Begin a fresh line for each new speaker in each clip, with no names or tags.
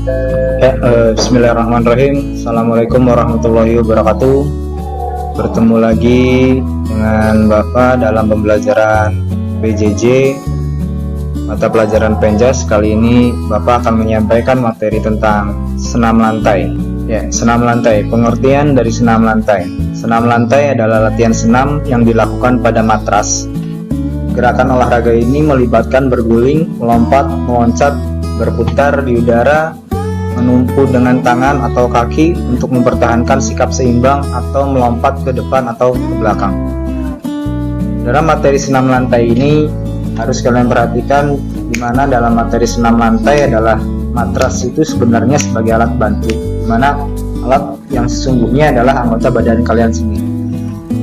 Bismillahirrahmanirrahim. Assalamualaikum warahmatullahi wabarakatuh. Bertemu lagi dengan Bapak dalam pembelajaran PJJ mata pelajaran Penjas. Kali ini Bapak akan menyampaikan materi tentang senam lantai. Senam lantai. Pengertian dari senam lantai. Senam lantai adalah latihan senam yang dilakukan pada matras. Gerakan olahraga ini melibatkan berguling, melompat, meloncat, berputar di udara, menumpu dengan tangan atau kaki untuk mempertahankan sikap seimbang atau melompat ke depan atau ke belakang. Dalam materi senam lantai ini harus kalian perhatikan di mana dalam materi senam lantai adalah matras itu sebenarnya sebagai alat bantu, di mana alat yang sesungguhnya adalah anggota badan kalian sendiri.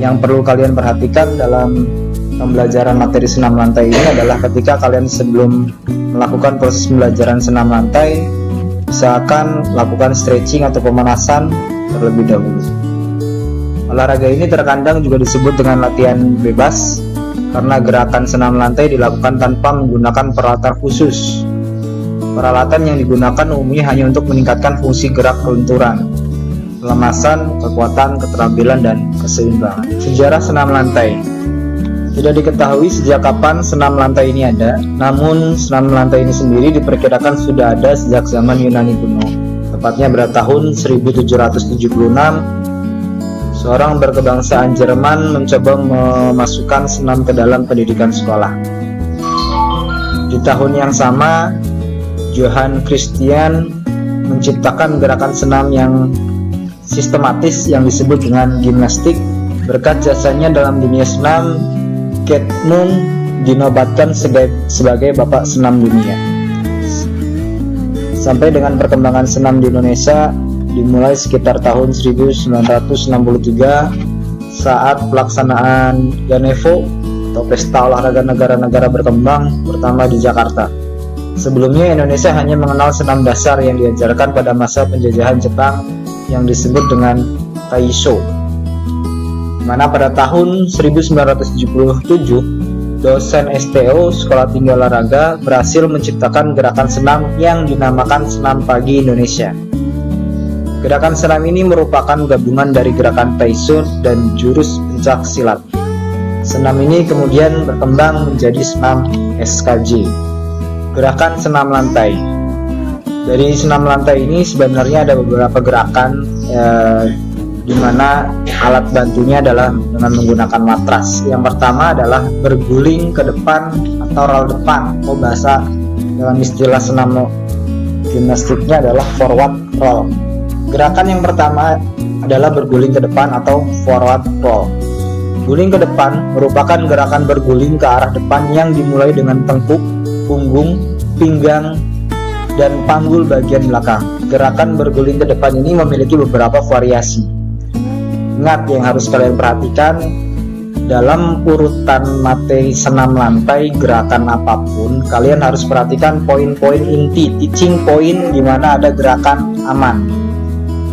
Yang perlu kalian perhatikan dalam pembelajaran materi senam lantai ini adalah ketika kalian sebelum melakukan proses pembelajaran senam lantai, usahakan lakukan stretching atau pemanasan terlebih dahulu. Olahraga ini terkadang juga disebut dengan latihan bebas karena gerakan senam lantai dilakukan tanpa menggunakan peralatan khusus. Peralatan yang digunakan umumnya hanya untuk meningkatkan fungsi gerak kelenturan, kelemasan, kekuatan, keterampilan, dan keseimbangan. Sejarah senam lantai. Tidak diketahui sejak kapan senam lantai ini ada, namun senam lantai ini sendiri diperkirakan sudah ada sejak zaman Yunani kuno. Tepatnya pada tahun 1776, seorang berkebangsaan Jerman mencoba memasukkan senam ke dalam pendidikan sekolah. Di tahun yang sama, Johann Christian menciptakan gerakan senam yang sistematis yang disebut dengan gimnastik. Berkat jasanya dalam dunia senam, Edmund dinobatkan sebagai bapak senam dunia. Sampai dengan perkembangan senam di Indonesia dimulai sekitar tahun 1963 saat pelaksanaan Ganevo atau Pesta Olahraga Negara-Negara Berkembang pertama di Jakarta. Sebelumnya Indonesia hanya mengenal senam dasar yang diajarkan pada masa penjajahan Jepang yang disebut dengan Taisho. Mana pada tahun 1977 dosen STO Sekolah Tinggi Olahraga berhasil menciptakan gerakan senam yang dinamakan senam pagi Indonesia. Gerakan senam ini merupakan gabungan dari gerakan Taisho dan jurus pencak silat. Senam ini kemudian berkembang menjadi senam SKJ. Gerakan senam lantai. Dari senam lantai ini sebenarnya ada beberapa gerakan di mana alat bantunya adalah dengan menggunakan matras. Yang pertama adalah berguling ke depan atau roll depan. Bahasa dalam istilah senam gimnastiknya adalah forward roll. Gerakan yang pertama adalah berguling ke depan atau forward roll. Guling ke depan merupakan gerakan berguling ke arah depan yang dimulai dengan tengkuk, punggung, pinggang, dan panggul bagian belakang. Gerakan berguling ke depan ini memiliki beberapa variasi. Ingat yang harus kalian perhatikan, dalam urutan materi senam lantai gerakan apapun, kalian harus perhatikan poin-poin inti, teaching point di mana ada gerakan aman.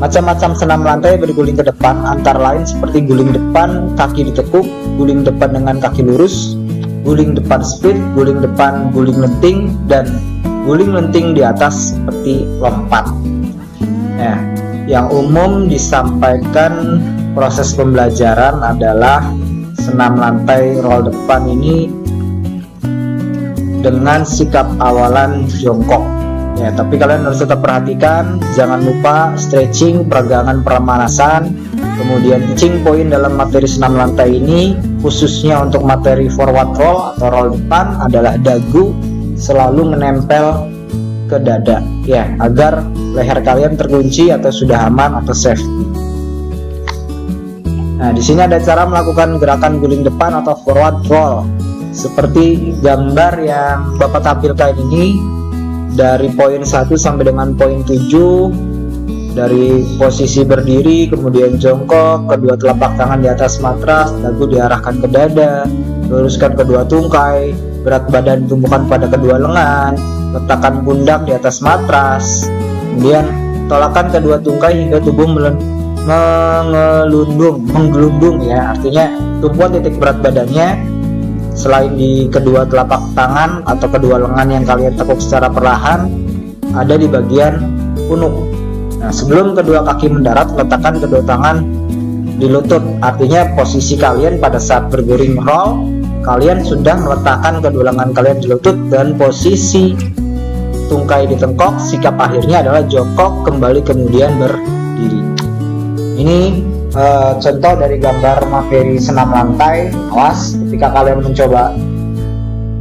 Macam-macam senam lantai berguling ke depan antara lain seperti guling depan, kaki ditekuk, guling depan dengan kaki lurus, guling depan speed, guling depan, guling lenting, dan guling lenting di atas seperti lompat. Yang umum disampaikan proses pembelajaran adalah senam lantai roll depan ini dengan sikap awalan jongkok. Tapi kalian harus tetap perhatikan, jangan lupa stretching, peregangan, pemanasan. Kemudian teaching point dalam materi senam lantai ini, khususnya untuk materi forward roll atau roll depan, adalah dagu selalu menempel ke dada, agar leher kalian terkunci atau sudah aman atau safe. Nah, di sini ada cara melakukan gerakan guling depan atau forward roll. Seperti gambar yang Bapak tampilkan ini, dari poin 1 sampai dengan poin 7, dari posisi berdiri, kemudian jongkok, kedua telapak tangan di atas matras, dagu diarahkan ke dada, luruskan kedua tungkai, berat badan ditumpukan pada kedua lengan, letakkan pundak di atas matras, kemudian tolakkan kedua tungkai hingga tubuh menggelundung, artinya tumpuan titik berat badannya selain di kedua telapak tangan atau kedua lengan yang kalian tekuk secara perlahan, ada di bagian punuk. Nah, sebelum kedua kaki mendarat, letakkan kedua tangan di lutut. Artinya posisi kalian pada saat berguring roll, kalian sudah meletakkan kedua lengan kalian di lutut dan posisi tungkai di tengkok. Sikap akhirnya adalah jongkok kembali kemudian berdiri. Ini contoh dari gambar materi senam lantai. Awas ketika kalian mencoba,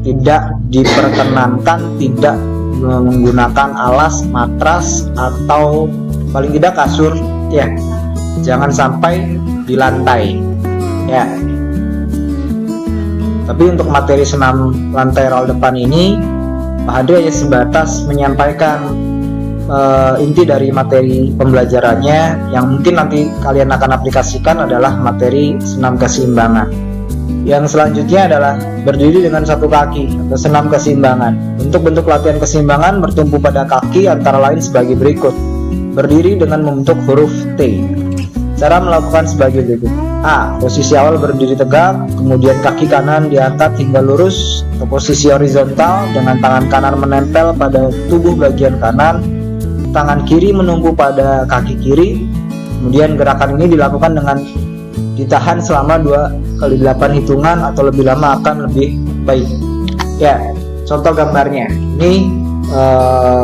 tidak diperkenankan tidak menggunakan alas, matras, atau paling tidak kasur ya, jangan sampai di lantai ya. Tapi untuk materi senam lantai roll depan ini, Pak Hadi hanya sebatas menyampaikan inti dari materi pembelajarannya. Yang mungkin nanti kalian akan aplikasikan adalah materi senam keseimbangan. Yang selanjutnya adalah berdiri dengan satu kaki atau senam keseimbangan. Bentuk-bentuk latihan keseimbangan bertumpu pada kaki antara lain sebagai berikut. Berdiri dengan membentuk huruf T. Cara melakukan sebagai berikut. A. Posisi awal berdiri tegak, kemudian kaki kanan diangkat hingga lurus ke posisi horizontal dengan tangan kanan menempel pada tubuh bagian kanan, tangan kiri menumpu pada kaki kiri. Kemudian gerakan ini dilakukan dengan ditahan selama 2x8 hitungan atau lebih lama akan lebih baik ya. Contoh gambarnya ini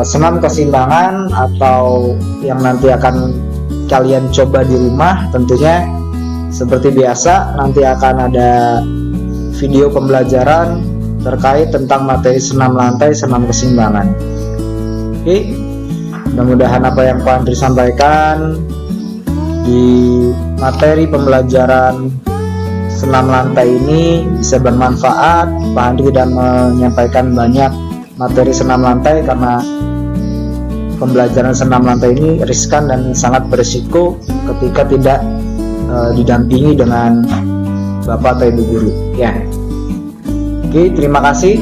senam keseimbangan atau yang nanti akan kalian coba di rumah. Tentunya seperti biasa nanti akan ada video pembelajaran terkait tentang materi senam lantai, senam keseimbangan. Oke, mudah-mudahan apa yang Pak Andri sampaikan di materi pembelajaran senam lantai ini bisa bermanfaat. Pak Andri tidak menyampaikan banyak materi senam lantai karena pembelajaran senam lantai ini riskan dan sangat berisiko ketika tidak didampingi dengan Bapak atau Ibu guru ya. Oke, terima kasih.